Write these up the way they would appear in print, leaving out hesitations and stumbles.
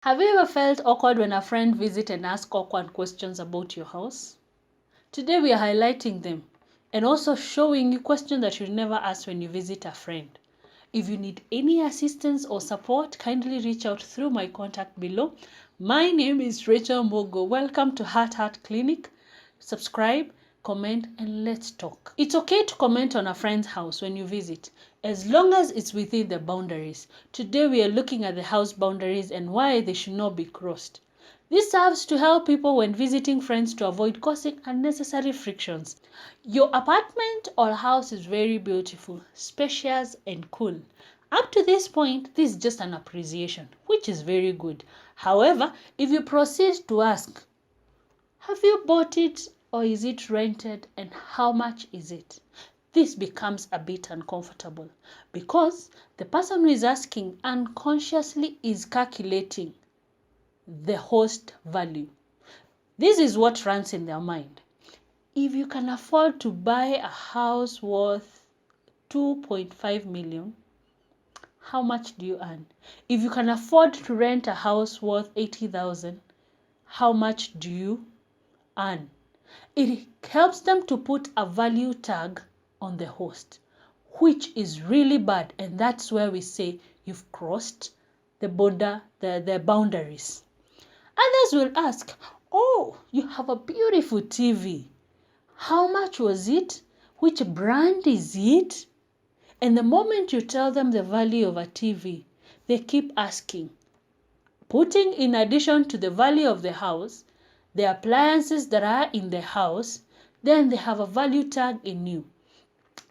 Have you ever felt awkward when a friend visits and asks awkward questions about your house? Today we are highlighting them and also showing you questions that you never ask when you visit a friend. If you need any assistance or support, kindly reach out through my contact below. My name is Rechael Mbugwa. Welcome to Heart Clinic. Subscribe, comment, and let's talk. It's okay to comment on a friend's house when you visit, as long as it's within the boundaries. Today we are looking at the house boundaries and why they should not be crossed. This serves to help people when visiting friends to avoid causing unnecessary frictions. Your apartment or house is very beautiful, spacious, and cool. Up to this point, this is just an appreciation, which is very good. However, if you proceed to ask, have you bought it or is it rented and how much is it? This becomes a bit uncomfortable because the person who is asking unconsciously is calculating the host value. This is what runs in their mind. If you can afford to buy a house worth 2.5 million, how much do you earn? If you can afford to rent a house worth 80,000, how much do you earn? It helps them to put a value tag on the host, which is really bad, and that's where we say you've crossed the border, the boundaries. Others will ask, oh, you have a beautiful TV. How much was it? Which brand is it? And the moment you tell them the value of a TV, they keep asking, putting in addition to the value of the house, the appliances that are in the house, then they have a value tag in you.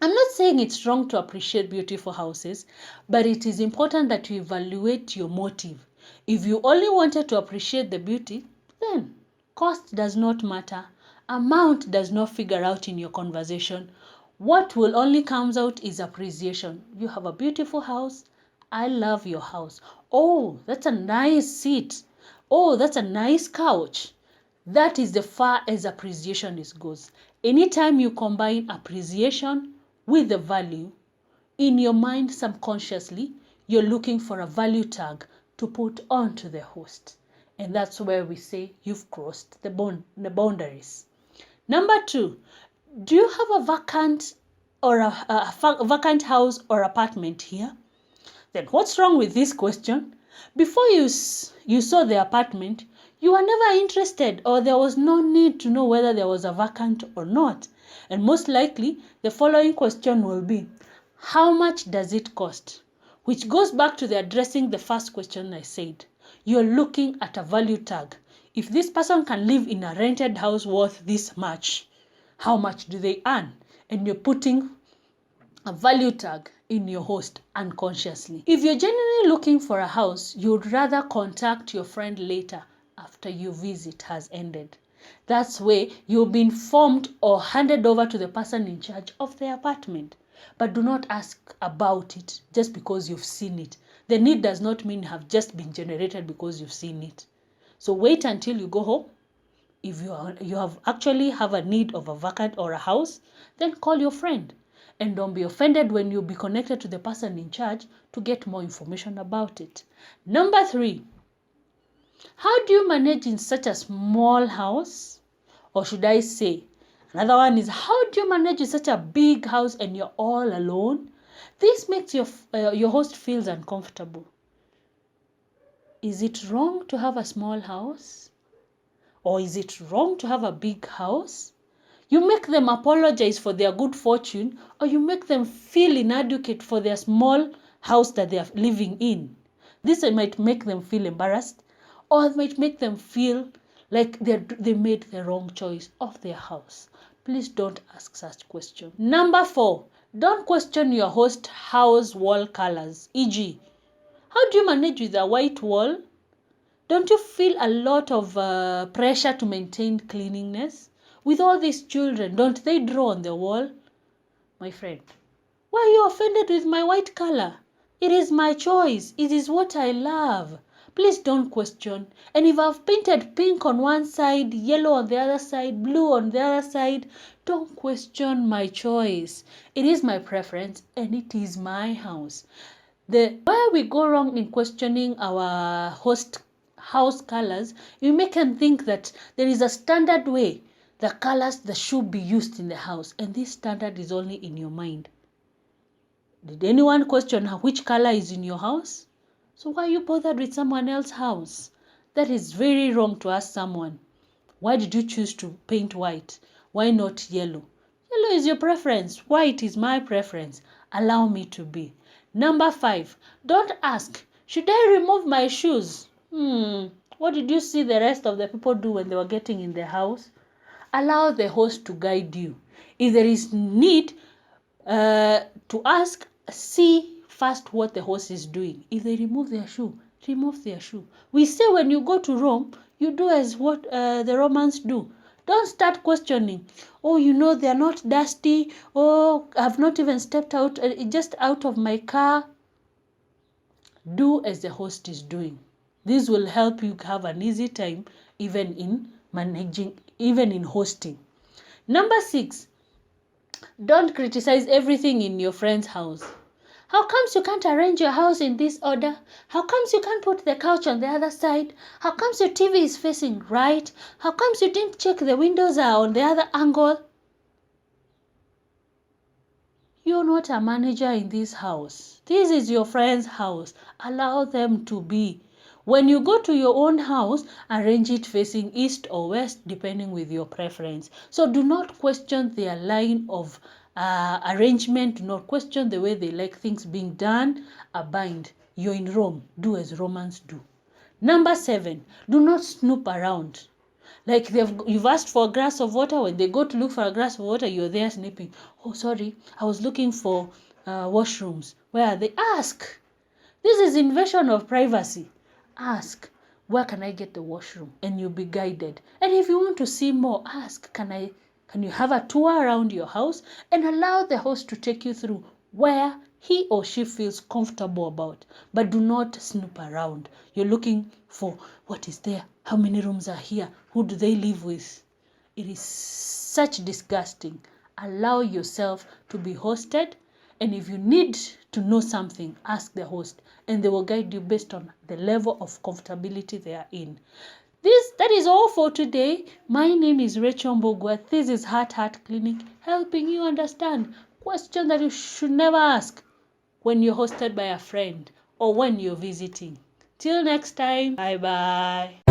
I'm not saying it's wrong to appreciate beautiful houses, but it is important that you evaluate your motive. If you only wanted to appreciate the beauty, then cost does not matter. Amount does not figure out in your conversation. What will only comes out is appreciation. You have a beautiful house. I love your house. Oh, that's a nice seat. Oh, that's a nice couch. That is the far as appreciation goes. Anytime you combine appreciation with the value, in your mind subconsciously, you're looking for a value tag to put onto the host. And that's where we say you've crossed the boundaries. Number 2, do you have a vacant or a vacant house or apartment here? Then what's wrong with this question? Before you saw the apartment, you were never interested, or there was no need to know whether there was a vacant or not. And most likely, the following question will be, how much does it cost? Which goes back to the addressing the first question I said. You're looking at a value tag. If this person can live in a rented house worth this much, how much do they earn? And you're putting a value tag in your host unconsciously. If you're genuinely looking for a house, you'd rather contact your friend later after your visit has ended. That's way you'll be informed or handed over to the person in charge of the apartment. But do not ask about it just because you've seen it. The need does not mean have just been generated because you've seen it. So wait until you go home. If you have actually have a need of a vacant or a house, then call your friend. And don't be offended when you'll be connected to the person in charge to get more information about it. Number 3, how do you manage in such a small house? Or should I say, another one is, how do you manage in such a big house and you're all alone? This makes your host feels uncomfortable. Is it wrong to have a small house? Or is it wrong to have a big house? You make them apologize for their good fortune, or you make them feel inadequate for their small house that they are living in. This might make them feel embarrassed, or it might make them feel like they made the wrong choice of their house. Please don't ask such questions. Number 4, don't question your host house wall colors, e.g., how do you manage with a white wall? Don't you feel a lot of pressure to maintain cleanliness? With all these children, don't they draw on the wall? My friend, why are you offended with my white color? It is my choice. It is what I love. Please don't question. And if I've painted pink on one side, yellow on the other side, blue on the other side, don't question my choice. It is my preference and it is my house. Where we go wrong in questioning our host house colors, you make them think that there is a standard way the colors that should be used in the house, and this standard is only in your mind. Did anyone question which color is in your house? So why are you bothered with someone else's house? That is very wrong to ask someone. Why did you choose to paint white? Why not yellow? Yellow is your preference. White is my preference. Allow me to be. Number 5, don't ask, should I remove my shoes? What did you see the rest of the people do when they were getting in the house? Allow the host to guide you. If there is need to ask, see first what the host is doing. If they remove their shoe, remove their shoe. We say when you go to Rome, you do as what the Romans do. Don't start questioning. Oh, they're not dusty. Oh, I've not even stepped out, just out of my car. Do as the host is doing. This will help you have an easy time even in hosting. Number 6, don't criticize everything in your friend's house. How comes you can't arrange your house in this order? How comes you can't put the couch on the other side? How comes your TV is facing right? How comes you didn't check the windows are on the other angle? You're not a manager in this house. This is your friend's house. Allow them to be. When you go to your own house, arrange it facing east or west, depending with your preference. So do not question their line of arrangement. Do not question the way they like things being done. Abide. You're in Rome. Do as Romans do. Number 7, do not snoop around. Like you've asked for a glass of water. When they go to look for a glass of water, you're there snipping. Oh, sorry, I was looking for washrooms. Where are they? Ask. This is invasion of privacy. Ask, where can I get the washroom? And you'll be guided. And if you want to see more, ask, can you have a tour around your house? And allow the host to take you through where he or she feels comfortable about. But do not snoop around. You're looking for what is there, how many rooms are here, who do they live with? It is such disgusting. Allow yourself to be hosted, and if you need to know something, ask the host, and they will guide you based on the level of comfortability they are in. That is all for today. My name is Rechael Mbugwa. This is Heart Clinic, helping you understand questions that you should never ask when you're hosted by a friend or when you're visiting. Till next time, bye-bye.